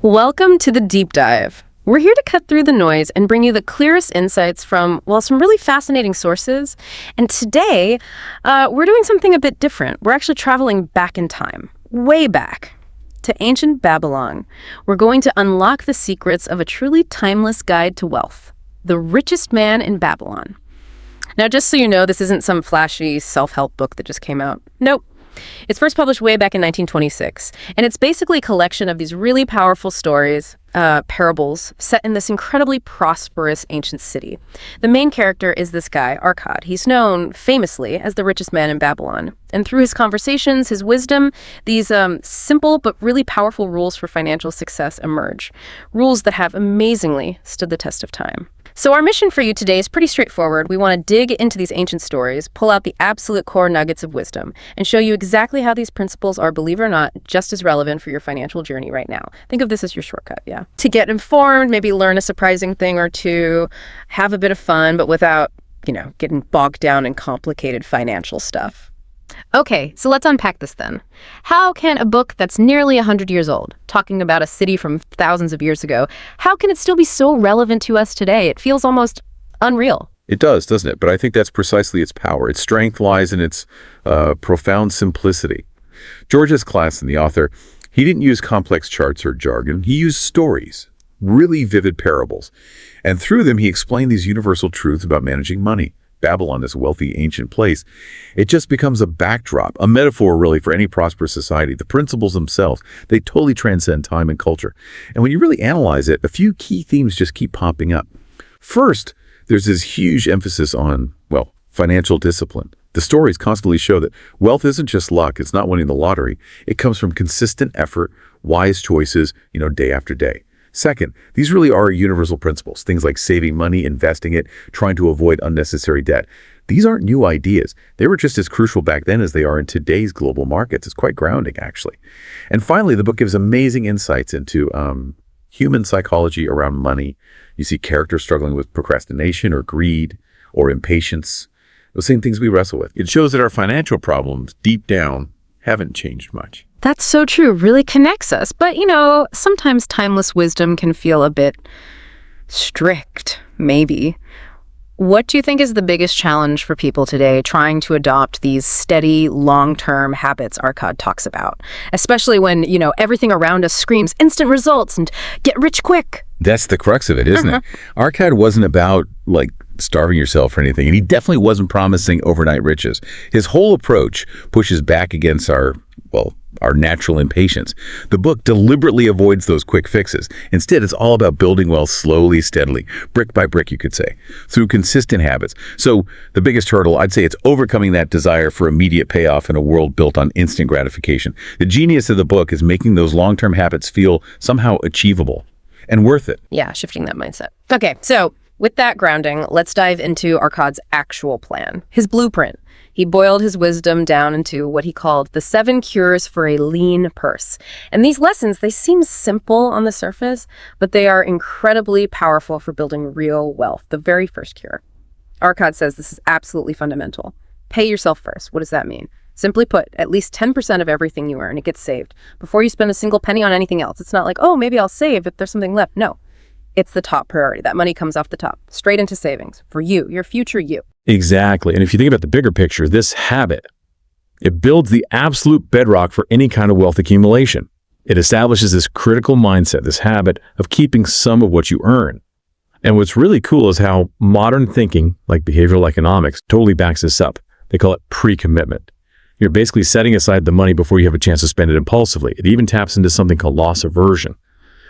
Welcome to the deep dive. We're here to cut through the noise and bring you the clearest insights from, well, some really fascinating sources. And today, we're doing something a bit different. We're actually traveling back in time, way back, to ancient Babylon. We're going to unlock the secrets of a truly timeless guide to wealth, the richest man in Babylon. Now, just so you know, this isn't some flashy self-help book that just came out. Nope. It's first published way back in 1926, and it's basically a collection of these really powerful stories, parables, set in this incredibly prosperous ancient city. The main character is this guy, Arkad. He's known famously as the richest man in Babylon. And through his conversations, his wisdom, these simple but really powerful rules for financial success emerge. Rules that have amazingly stood the test of time. So our mission for you today is pretty straightforward. We want to dig into these ancient stories, pull out the absolute core nuggets of wisdom, and show you exactly how these principles are, believe it or not, just as relevant for your financial journey right now. Think of this as your shortcut, yeah? To get informed, maybe learn a surprising thing or two, have a bit of fun, but without, getting bogged down in complicated financial stuff. Okay, so let's unpack this then. How can a book that's nearly 100 years old, talking about a city from thousands of years ago, how can it still be so relevant to us today? It feels almost unreal. It does, doesn't it? But I think that's precisely its power. Its strength lies in its profound simplicity. George Clason, the author, he didn't use complex charts or jargon. He used stories, really vivid parables. And through them, he explained these universal truths about managing money. Babylon, this wealthy ancient place, it just becomes a backdrop, a metaphor really for any prosperous society. The principles themselves, they totally transcend time and culture. And when you really analyze it, a few key themes just keep popping up. First, there's this huge emphasis on, financial discipline. The stories constantly show that wealth isn't just luck, it's not winning the lottery. It comes from consistent effort, wise choices, day after day. Second, these really are universal principles, things like saving money, investing it, trying to avoid unnecessary debt. These aren't new ideas. They were just as crucial back then as they are in today's global markets. It's quite grounding, actually. And finally, the book gives amazing insights into human psychology around money. You see characters struggling with procrastination or greed or impatience, those same things we wrestle with. It shows that our financial problems, deep down, haven't changed much. That's so true. Really connects us. But, sometimes timeless wisdom can feel a bit strict, maybe. What do you think is the biggest challenge for people today trying to adopt these steady, long-term habits Arkad talks about? Especially when, everything around us screams instant results and get rich quick. That's the crux of it, isn't it? Arkad wasn't about, starving yourself or anything, and he definitely wasn't promising overnight riches. His whole approach pushes back against our natural impatience. The book deliberately avoids those quick fixes. Instead, it's all about building wealth slowly, steadily, brick by brick, you could say, through consistent habits. So the biggest hurdle, I'd say, it's overcoming that desire for immediate payoff in a world built on instant gratification. The genius of the book is making those long-term habits feel somehow achievable and worth it. Yeah, shifting that mindset. Okay, so with that grounding, let's dive into Arkad's actual plan, his blueprint. He boiled his wisdom down into what he called the 7 cures for a lean purse. And these lessons, they seem simple on the surface, but they are incredibly powerful for building real wealth. The very first cure. Arkad says this is absolutely fundamental. Pay yourself first. What does that mean? Simply put, at least 10% of everything you earn, it gets saved before you spend a single penny on anything else. It's not like, maybe I'll save if there's something left. No. It's the top priority. That money comes off the top, straight into savings for you, your future you. Exactly. And if you think about the bigger picture, this habit, it builds the absolute bedrock for any kind of wealth accumulation. It establishes this critical mindset, this habit of keeping some of what you earn. And what's really cool is how modern thinking, like behavioral economics, totally backs this up. They call it pre-commitment. You're basically setting aside the money before you have a chance to spend it impulsively. It even taps into something called loss aversion.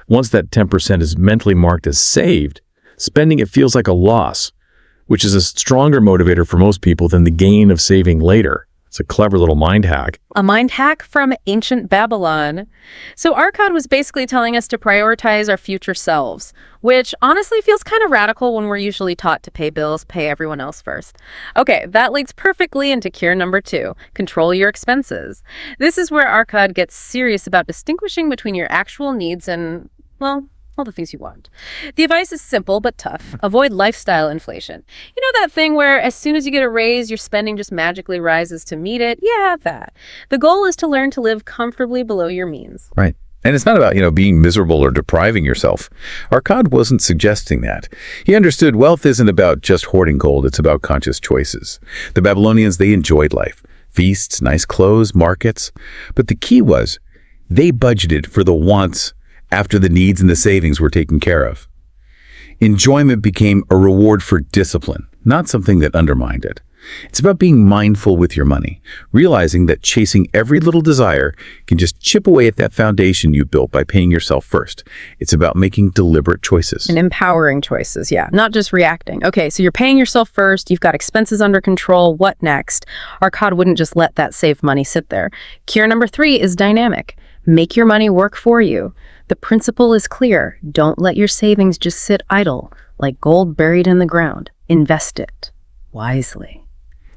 Once that 10% is mentally marked as saved, spending it feels like a loss, which is a stronger motivator for most people than the gain of saving later. It's a clever little mind hack. A mind hack from ancient Babylon. So Arkad was basically telling us to prioritize our future selves, which honestly feels kind of radical when we're usually taught to pay bills, pay everyone else first. Okay, that leads perfectly into cure number 2, control your expenses. This is where Arkad gets serious about distinguishing between your actual needs and, all the things you want. The advice is simple but tough. Avoid lifestyle inflation. You know that thing where as soon as you get a raise, your spending just magically rises to meet it? Yeah, that. The goal is to learn to live comfortably below your means. Right. And it's not about, being miserable or depriving yourself. Arcad wasn't suggesting that. He understood wealth isn't about just hoarding gold, it's about conscious choices. The Babylonians, they enjoyed life. Feasts, nice clothes, markets. But the key was, they budgeted for the wants after the needs and the savings were taken care of. Enjoyment became a reward for discipline, not something that undermined it. It's about being mindful with your money, realizing that chasing every little desire can just chip away at that foundation you built by paying yourself first. It's about making deliberate choices. And empowering choices, yeah, not just reacting. Okay, so you're paying yourself first, you've got expenses under control, what next? Arcad wouldn't just let that saved money sit there. Cure number 3 is dynamic. Make your money work for you. The principle is clear. Don't let your savings just sit idle, like gold buried in the ground. Invest it wisely.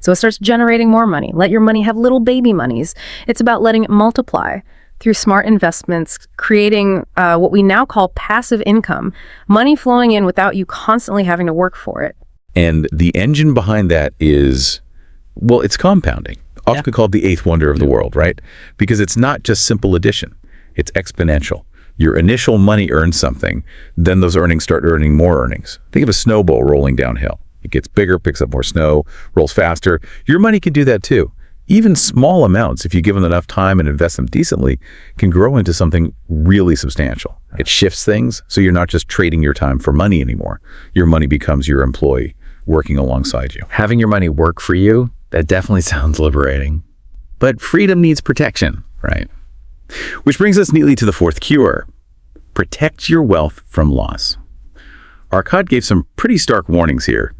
So it starts generating more money. Let your money have little baby monies. It's about letting it multiply through smart investments, creating what we now call passive income, money flowing in without you constantly having to work for it. And the engine behind that is, it's compounding, often called the eighth wonder of the world, right? Because it's not just simple addition, it's exponential. Your initial money earns something, then those earnings start earning more earnings. Think of a snowball rolling downhill. It gets bigger, picks up more snow, rolls faster. Your money can do that too. Even small amounts, if you give them enough time and invest them decently, can grow into something really substantial. It shifts things, so you're not just trading your time for money anymore. Your money becomes your employee working alongside you. Having your money work for you, that definitely sounds liberating. But freedom needs protection, right? Which brings us neatly to the fourth cure. Protect your wealth from loss. Arcad gave some pretty stark warnings here.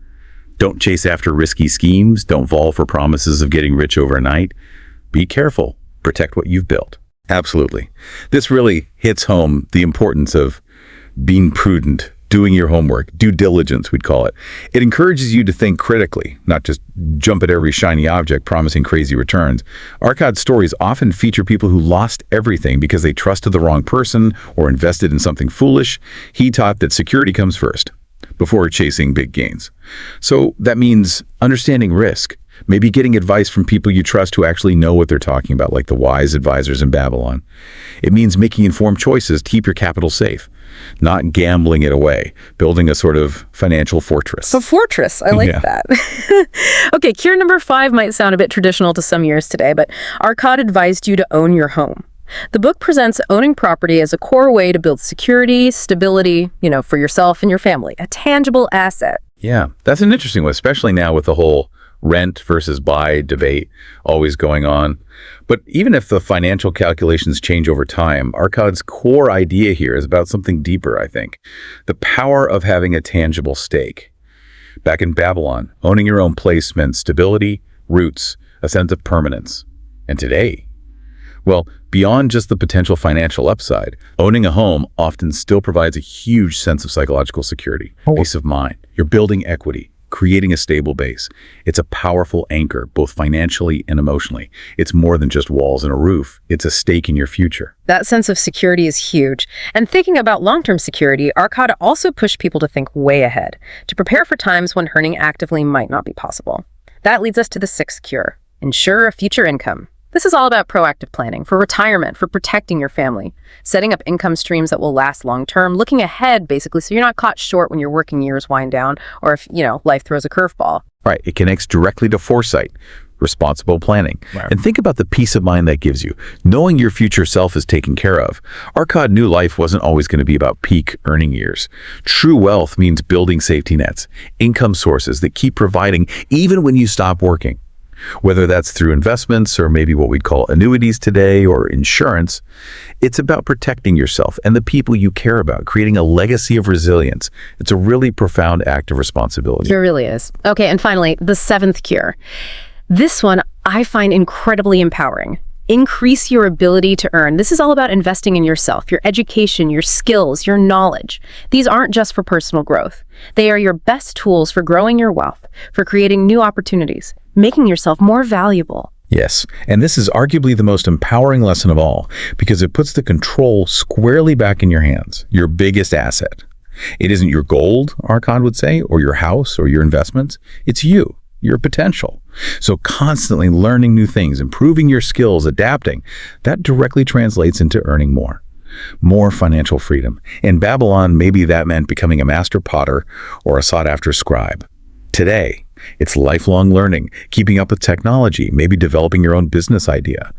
Don't chase after risky schemes. Don't fall for promises of getting rich overnight. Be careful. Protect what you've built. Absolutely. This really hits home the importance of being prudent, doing your homework, due diligence, we'd call it. It encourages you to think critically, not just jump at every shiny object promising crazy returns. Arcad's stories often feature people who lost everything because they trusted the wrong person or invested in something foolish. He taught that security comes first, before chasing big gains. So that means understanding risk, maybe getting advice from people you trust who actually know what they're talking about, like the wise advisors in Babylon. It means making informed choices to keep your capital safe, not gambling it away, building a sort of financial fortress. A fortress, I like that. Okay, cure number 5 might sound a bit traditional to some ears today, but Arcad advised you to own your home. The book presents owning property as a core way to build security, stability, for yourself and your family, a tangible asset. Yeah, that's an interesting one, especially now with the whole rent versus buy debate always going on. But even if the financial calculations change over time, Arcad's core idea here is about something deeper, I think. The power of having a tangible stake. Back in Babylon, owning your own place meant stability, roots, a sense of permanence. And today, beyond just the potential financial upside, owning a home often still provides a huge sense of psychological security, peace of mind. You're building equity, creating a stable base. It's a powerful anchor, both financially and emotionally. It's more than just walls and a roof. It's a stake in your future. That sense of security is huge. And thinking about long-term security, Arcad also pushed people to think way ahead, to prepare for times when earning actively might not be possible. That leads us to the 6th cure: ensure a future income. This is all about proactive planning for retirement, for protecting your family, setting up income streams that will last long-term, looking ahead, basically, so you're not caught short when your working years wind down or if, life throws a curveball. Right. It connects directly to foresight, responsible planning. Right. And think about the peace of mind that gives you, knowing your future self is taken care of. Arcad knew life wasn't always going to be about peak earning years. True wealth means building safety nets, income sources that keep providing even when you stop working. Whether that's through investments or maybe what we'd call annuities today or insurance, it's about protecting yourself and the people you care about, creating a legacy of resilience. It's a really profound act of responsibility. It really is. Okay, and finally, the 7th cure. This one I find incredibly empowering. Increase your ability to earn. This is all about investing in yourself, your education, your skills, your knowledge. These aren't just for personal growth. They are your best tools for growing your wealth, for creating new opportunities, making yourself more valuable. Yes, and this is arguably the most empowering lesson of all, because it puts the control squarely back in your hands, your biggest asset. It isn't your gold, Arcad would say, or your house or your investments. It's you, your potential. So constantly learning new things, improving your skills, adapting, that directly translates into earning more. more financial freedom. In Babylon, maybe that meant becoming a master potter or a sought-after scribe. Today, it's lifelong learning, keeping up with technology, maybe developing your own business idea.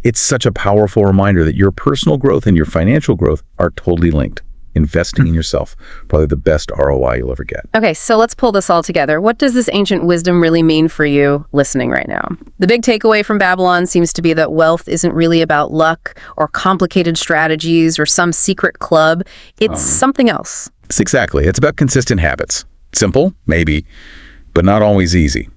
It's such a powerful reminder that your personal growth and your financial growth are totally linked. Investing in yourself, probably the best ROI you'll ever get. Okay, so let's pull this all together. What does this ancient wisdom really mean for you listening right now? The big takeaway from Babylon seems to be that wealth isn't really about luck or complicated strategies or some secret club. It's something else. Exactly. It's about consistent habits. Simple, maybe, but not always easy.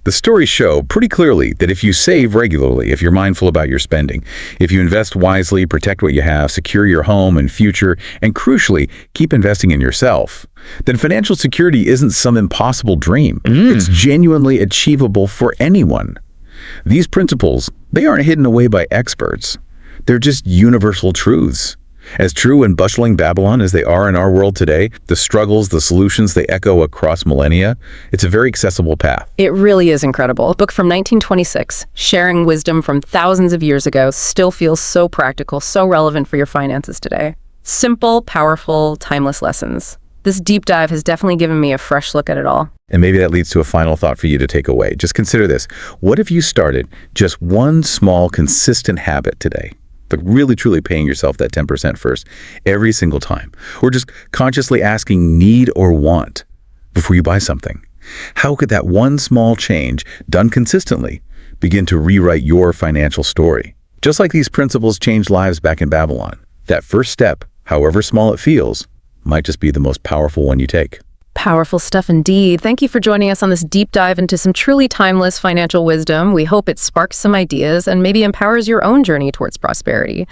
The stories show pretty clearly that if you save regularly, if you're mindful about your spending, if you invest wisely, protect what you have, secure your home and future, and crucially, keep investing in yourself, then financial security isn't some impossible dream. It's genuinely achievable for anyone. These principles, they aren't hidden away by experts. They're just universal truths. As true in bustling Babylon as they are in our world today, the struggles, the solutions, they echo across millennia. It's a very accessible path. It really is incredible. A book from 1926, sharing wisdom from thousands of years ago, still feels so practical, so relevant for your finances today. Simple, powerful, timeless lessons. This deep dive has definitely given me a fresh look at it all. And maybe that leads to a final thought for you to take away. Just consider this. What if you started just one small, consistent habit today? Like really, truly paying yourself that 10% first every single time. Or just consciously asking need or want before you buy something. How could that one small change, done consistently, begin to rewrite your financial story? Just like these principles changed lives back in Babylon, that first step, however small it feels, might just be the most powerful one you take. Powerful stuff indeed. Thank you for joining us on this deep dive into some truly timeless financial wisdom. We hope it sparks some ideas and maybe empowers your own journey towards prosperity.